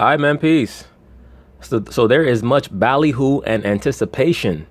All right, man, peace. So there is much ballyhoo and anticipation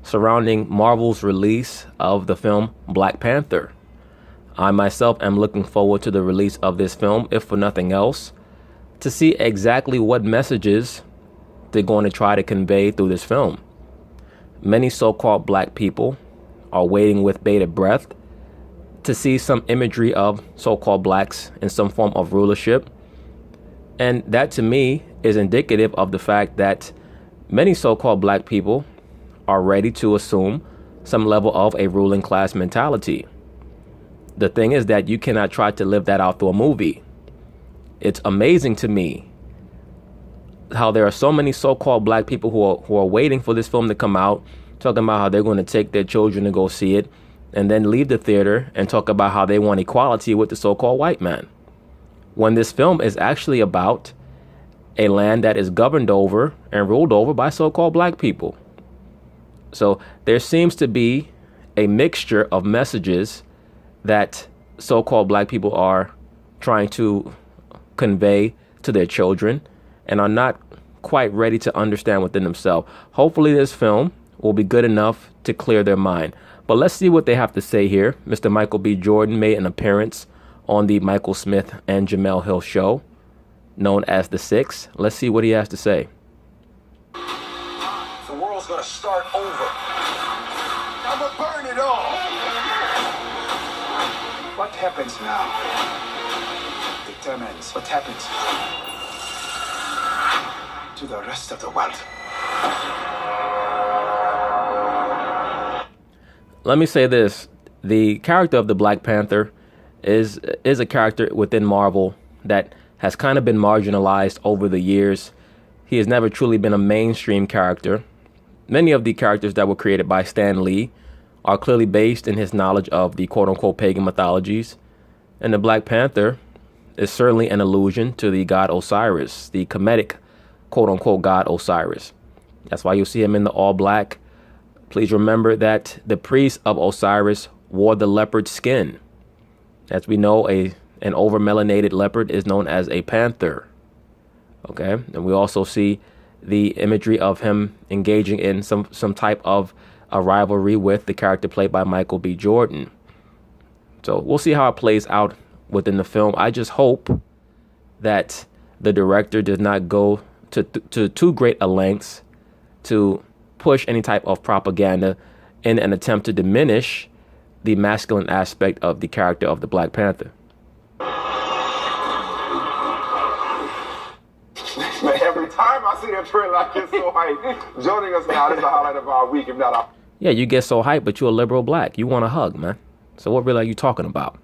surrounding Marvel's release of the film Black Panther. I myself am looking forward to the release of this film, if for nothing else, to see exactly what messages they're going to try to convey through this film. Many so-called black people are waiting with bated breath to see some imagery of so-called blacks in some form of rulership. And that to me is indicative of the fact that many so-called black people are ready to assume some level of a ruling class mentality. The thing is that you cannot try to live that out through a movie. It's amazing to me how there are so many so-called black people who are waiting for this film to come out, talking about how they're going to take their children to go see it, and then leave the theater and talk about how they want equality with the so-called white man. When this film is actually about a land that is governed over and ruled over by so-called black people. So there seems to be a mixture of messages that so-called black people are trying to convey to their children and are not quite ready to understand within themselves. Hopefully this film will be good enough to clear their mind. But let's see what they have to say here. Mr. Michael B. Jordan made an appearance on the Michael Smith and Jamel Hill show, known as The Six. Let's see what he has to say. The world's gonna start over. I'm gonna burn it all. What happens now determines what happens to the rest of the world. Let me say this. The character of the Black Panther is a character within Marvel that has kind of been marginalized over the years. He has never truly been a mainstream character. Many of the characters that were created by Stan Lee are clearly based in his knowledge of the quote-unquote pagan mythologies. And the Black Panther is certainly an allusion to the god Osiris, the Kemetic quote-unquote god Osiris. That's why you'll see him in the all black. Please remember that the priest of Osiris wore the leopard skin. As we know, an over-melanated leopard is known as a panther. Okay, and we also see the imagery of him engaging in some type of a rivalry with the character played by Michael B. Jordan. So we'll see how it plays out within the film. I just hope that the director does not go to too great a lengths to push any type of propaganda in an attempt to diminish the masculine aspect of the character of the Black Panther. Man, every time I see that trailer, I get so hyped. Joining us now, this is the highlight of our week, if not our... Yeah, you get so hyped, but you're a liberal black. You want a hug, man. So what really are you talking about?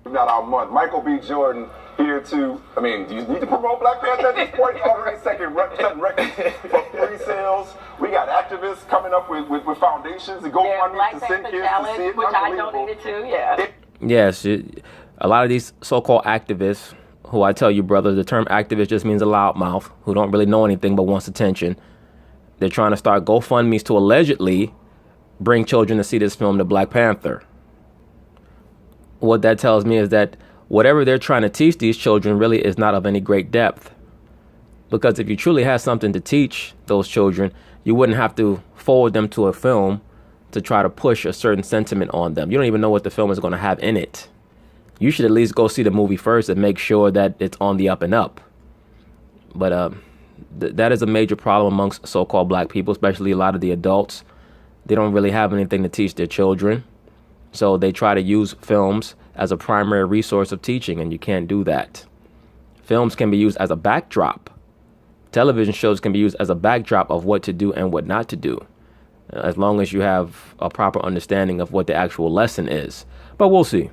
If not our month. Michael B. Jordan here to... I mean, do you need to promote Black Panther at this point? Already setting records for pre-sales. We got activists coming up with foundations to go on to send kids to see it. Which I donated to, yeah. Yes, a lot of these so-called activists, who I tell you, brother, the term activist just means a loudmouth who don't really know anything but wants attention. They're trying to start GoFundMes to allegedly bring children to see this film, The Black Panther. What that tells me is that whatever they're trying to teach these children really is not of any great depth. Because if you truly had something to teach those children, you wouldn't have to forward them to a film to try to push a certain sentiment on them. You don't even know what the film is going to have in it. You should at least go see the movie first and make sure that it's on the up and up. But that is a major problem amongst so-called black people, especially a lot of the adults. They don't really have anything to teach their children. So they try to use films as a primary resource of teaching, and you can't do that. Films can be used as a backdrop. Television shows can be used as a backdrop of what to do and what not to do, as long as you have a proper understanding of what the actual lesson is. But we'll see.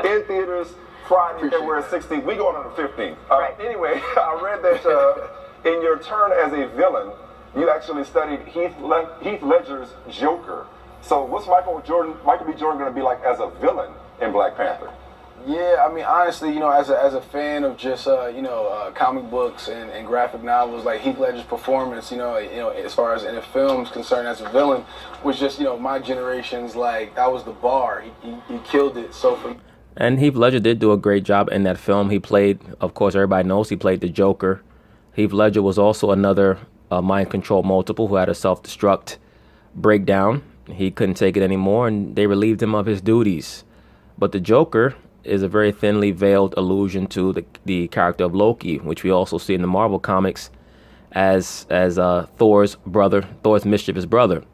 In theaters Friday, February 16th. We going on the 15th. Anyway, I read that in your turn as a villain, you actually studied Heath Ledger's Joker. So what's Michael B. Jordan going to be like as a villain in Black Panther? Yeah, I mean, honestly, as a fan of just comic books and graphic novels, like Heath Ledger's performance, as far as in the film's concerned as a villain, was just my generation's that was the bar. He killed it. So for And Heath Ledger did do a great job in that film. He played, of course, everybody knows he played the Joker Heath Ledger was also another mind control multiple who had a self-destruct breakdown. He couldn't take it anymore, and they relieved him of his duties. But the Joker is a very thinly veiled allusion to the character of Loki, which we also see in the Marvel comics as Thor's brother, Thor's mischievous brother.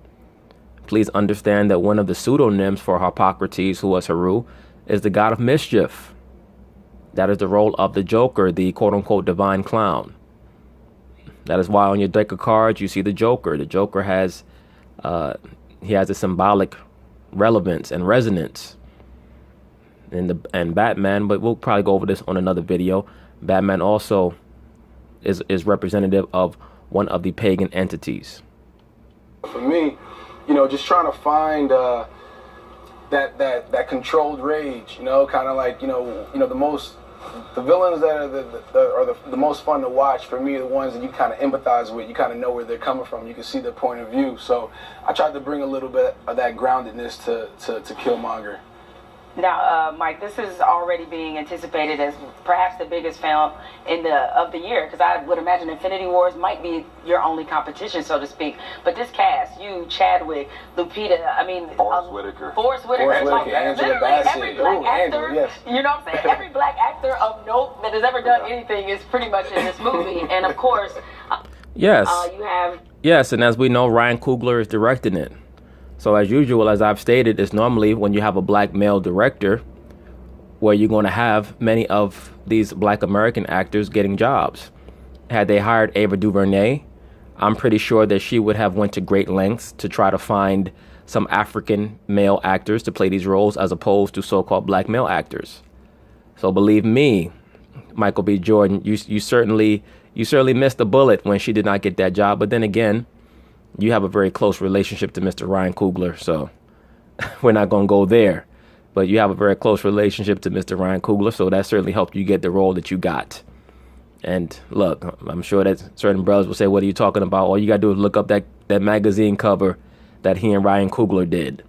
Please understand that one of the pseudonyms for Harpocrates, who was Heru, is the god of mischief. That is the role of the Joker, the quote-unquote divine clown. That is why on your deck of cards you see the Joker. The Joker has he has a symbolic relevance and resonance. And Batman, but we'll probably go over this on another video. Batman also is representative of one of the pagan entities. For me, just trying to find that controlled rage, kind of like the villains that are the most fun to watch for me are the ones that you kind of empathize with. You kind of know where they're coming from. You can see their point of view. So I tried to bring a little bit of that groundedness to Killmonger. Now, Mike, this is already being anticipated as perhaps the biggest film of the year, because I would imagine Infinity Wars might be your only competition, so to speak. But this cast, you, Chadwick, Lupita, Forrest Whitaker, like, Angela literally Bassett. every black actor, yes. you know what I'm saying? Every black actor of note that has ever done anything is pretty much in this movie. And of course, yes, you have... Yes, and as we know, Ryan Coogler is directing it. So as usual, as I've stated, it's normally when you have a black male director where you're going to have many of these black American actors getting jobs. Had they hired Ava DuVernay, I'm pretty sure that she would have went to great lengths to try to find some African male actors to play these roles as opposed to so-called black male actors. So believe me, Michael B. Jordan, you certainly missed a bullet when she did not get that job. But then again, you have a very close relationship to Mr. Ryan Coogler, so we're not going to go there. But you have a very close relationship to Mr. Ryan Coogler, so that certainly helped you get the role that you got. And look, I'm sure that certain brothers will say, what are you talking about? All you got to do is look up that magazine cover that he and Ryan Coogler did.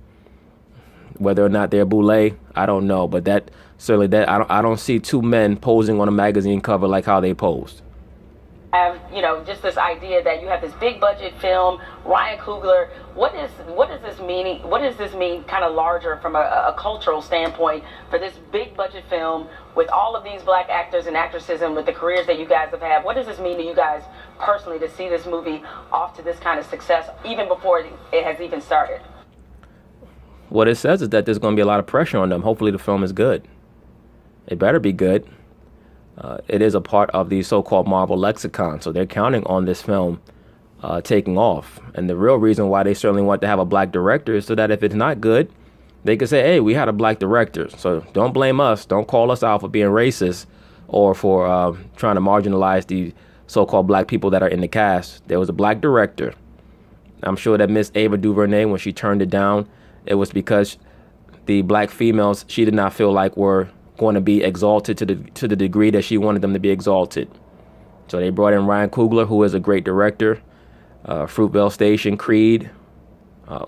Whether or not they're boule, I don't know. But that certainly, I don't see two men posing on a magazine cover like how they posed. Have just this idea that you have this big budget film, Ryan Coogler. What does this mean? What does this mean, kind of larger from a cultural standpoint, for this big budget film with all of these black actors and actresses and with the careers that you guys have had? What does this mean to you guys personally to see this movie off to this kind of success even before it has even started? What it says is that there's going to be a lot of pressure on them. Hopefully, the film is good. It better be good. It is a part of the so-called Marvel lexicon, so they're counting on this film taking off. And the real reason why they certainly want to have a black director is so that if it's not good, they can say, hey, we had a black director, so don't blame us. Don't call us out for being racist or for trying to marginalize the so-called black people that are in the cast. There was a black director. I'm sure that Miss Ava DuVernay, when she turned it down, it was because the black females she did not feel like were going to be exalted to the degree that she wanted them to be exalted. So they brought in Ryan Coogler, who is a great director. Fruitvale Station, Creed,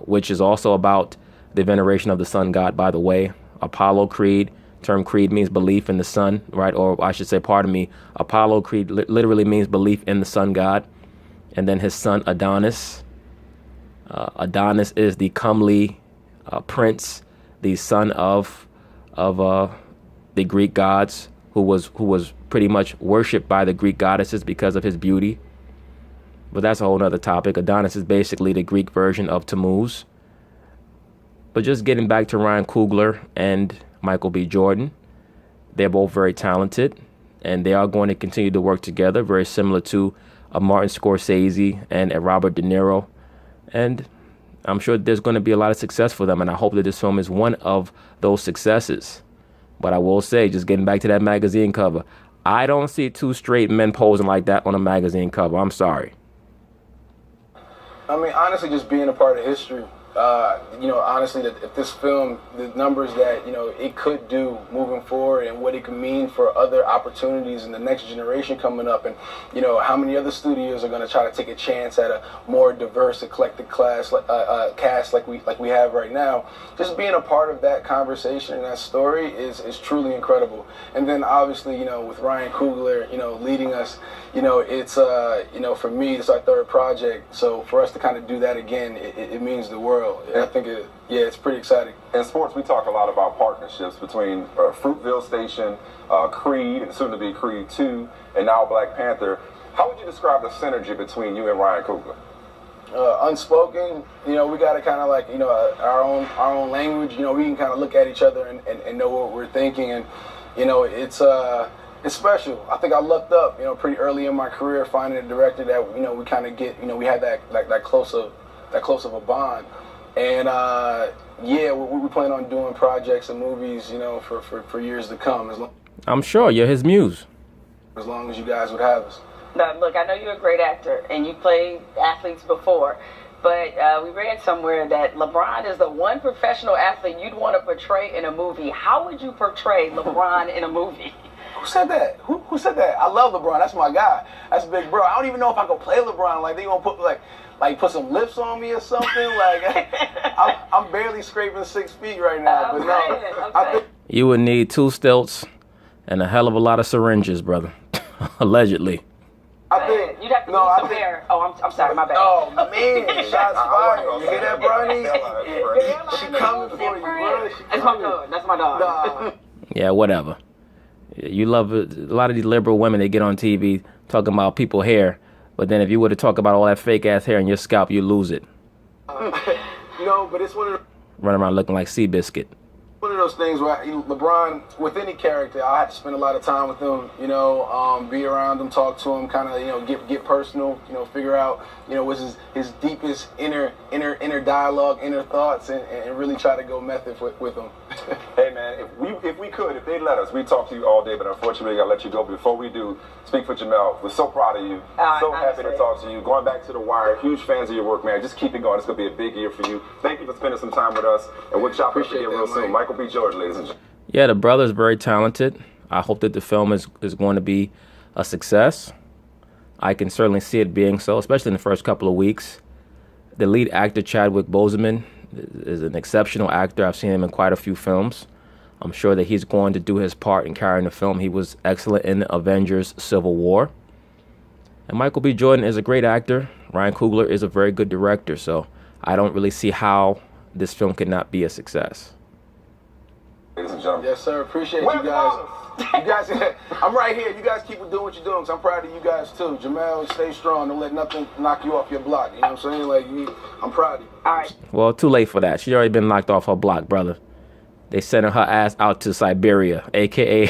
which is also about the veneration of the sun god, by the way. Apollo Creed. Term Creed means belief in the sun, right? Or I should say, pardon me, Apollo Creed literally means belief in the sun god. And then his son Adonis. Adonis is the comely prince, the son of the Greek gods, who was pretty much worshipped by the Greek goddesses because of his beauty. But that's a whole other topic. Adonis is basically the Greek version of Tammuz. But just getting back to Ryan Coogler and Michael B. Jordan, they're both very talented, and they are going to continue to work together, very similar to a Martin Scorsese and a Robert De Niro. And I'm sure there's going to be a lot of success for them, and I hope that this film is one of those successes. But I will say, just getting back to that magazine cover, I don't see two straight men posing like that on a magazine cover. I'm sorry. I mean, honestly, just being a part of history, honestly, that if this film, the numbers that, it could do moving forward and what it could mean for other opportunities in the next generation coming up, and, how many other studios are going to try to take a chance at a more diverse, eclectic cast like we have right now. Just being a part of that conversation and that story is truly incredible. And then obviously, with Ryan Coogler, leading us, it's for me, it's our third project. So for us to kind of do that again, it means the world. I think it's pretty exciting. In sports, we talk a lot about partnerships between Fruitville Station, Creed, and soon to be Creed 2, and now Black Panther. How would you describe the synergy between you and Ryan Coogler? Unspoken, we got to kind of like, our own language. We can kind of look at each other and know what we're thinking, and it's special. I think I lucked up, pretty early in my career finding a director that we kind of get, we had that close of a bond, and we plan on doing projects and movies, for years to come. I'm sure you're his muse. As long as you guys would have us. Now, look, I know you're a great actor, and you played athletes before, but we read somewhere that LeBron is the one professional athlete you'd want to portray in a movie. How would you portray LeBron in a movie? Who said that? Who said that? I love LeBron. That's my guy. That's big bro. I don't even know if I could play LeBron. Like, they gonna put put some lifts on me or something. Like, I'm barely scraping 6 feet right now. But no, I think You would need 2 stilts and a hell of a lot of syringes, brother. Allegedly. I think You'd have to lose some hair. Oh, I'm sorry, my bad. Oh man, shots fired. You hear that, Bronny? She coming for you, bro. That's my dog. That's my dog. Nah. Yeah, whatever. You love it. A lot of these liberal women, they get on TV talking about people's hair, but then if you were to talk about all that fake ass hair in your scalp, you lose it. But it's one of Run around looking like Seabiscuit. those things where LeBron, with any character, I have to spend a lot of time with him, be around him, talk to him, kind of, get personal, figure out, what's his deepest inner dialogue, inner thoughts, and really try to go method with him. Hey man, if they let us, we'd talk to you all day, but unfortunately I gotta let you go. Before we do, speak for Jamel. We're so proud of you. So happy to talk to you. Going back to The Wire, huge fans of your work, man. Just keep it going. It's gonna be a big year for you. Thank you for spending some time with us, and we'll chop it up again real soon. Michael B. George, ladies and gentlemen. Yeah, the brother's very talented. I hope that the film is going to be a success. I can certainly see it being so, especially in the first couple of weeks. The lead actor, Chadwick Boseman, is an exceptional actor. I've seen him in quite a few films. I'm sure that he's going to do his part in carrying the film. He was excellent in Avengers Civil War. And Michael B. Jordan is a great actor. Ryan Coogler is a very good director. So I don't really see how this film could not be a success. Ladies and gentlemen. Yes, sir. Appreciate you guys. I'm right here. You guys keep doing what you're doing, because I'm proud of you guys too. Jamel, stay strong. Don't let nothing knock you off your block. You know what I'm saying? I'm proud of you. All right. Well, too late for that. She's already been knocked off her block, brother. They sent her ass out to Siberia, a.k.a.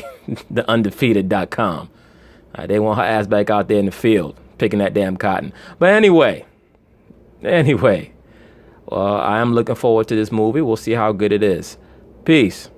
theundefeated.com. They want her ass back out there in the field, picking that damn cotton. But anyway, I am looking forward to this movie. We'll see how good it is. Peace.